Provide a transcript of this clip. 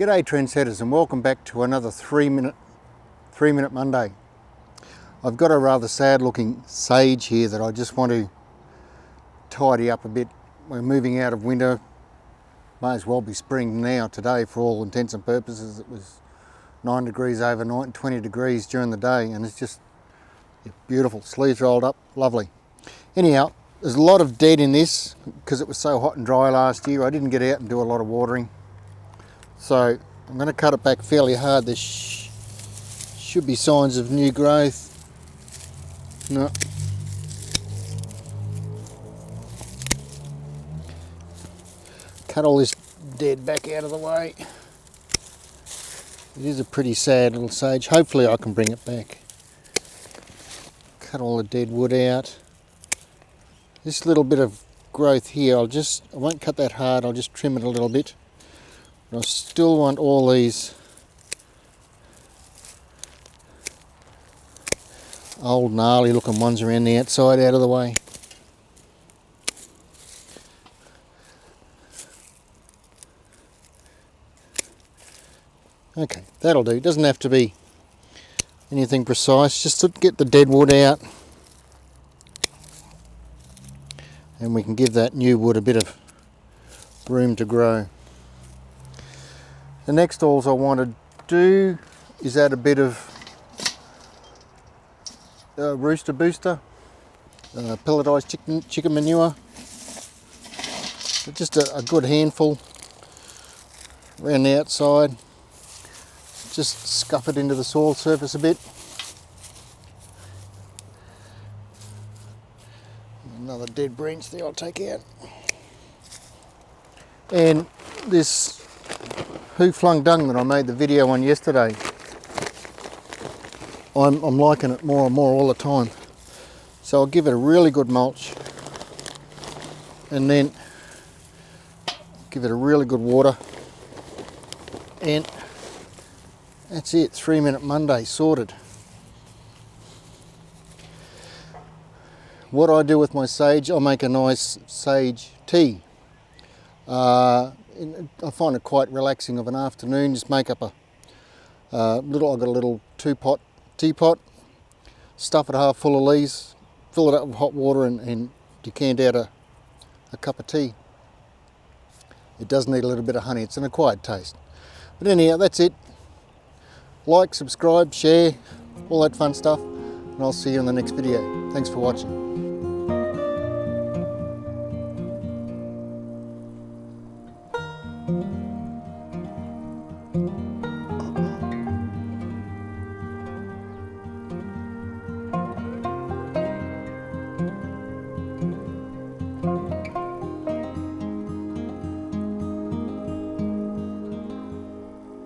G'day trendsetters, and welcome back to another 3-minute Monday. I've got a rather sad looking sage here that I just want to tidy up a bit. We're moving out of winter, may as well be spring now today for all intents and purposes. It was 9 degrees overnight and 20 degrees during the day, and it's just beautiful. Sleeves rolled up, lovely. Anyhow, there's a lot of dead in this because it was so hot and dry last year. I didn't get out and do a lot of watering. So I'm going to cut it back fairly hard. There should be signs of new growth. No. Cut all this dead back out of the way. It is a pretty sad little sage. Hopefully I can bring it back. Cut all the dead wood out. This little bit of growth here, I won't cut that hard, I'll just trim it a little bit. I still want all these old gnarly looking ones around the outside out of the way. Okay, that'll do. It doesn't have to be anything precise, just to get the dead wood out, and we can give that new wood a bit of room to grow. The next alls I want to do is add a bit of rooster booster, pelletized chicken manure, just a good handful around the outside. Just scuff it into the soil surface a bit. Another dead branch there I'll take out. And this who flung dung that I made the video on yesterday, I'm liking it more and more all the time. So I'll give it a really good mulch and then give it a really good water, and that's it. 3-minute Monday sorted. What I do with my sage, I make a nice sage tea. I find it quite relaxing of an afternoon. Just make up I've got a little 2-pot teapot, stuff it half full of leaves, fill it up with hot water, and decant out a cup of tea. It does need a little bit of honey. It's an acquired taste. But anyhow, that's it. Like, subscribe, share, all that fun stuff, and I'll see you in the next video. Thanks for watching. Thank you.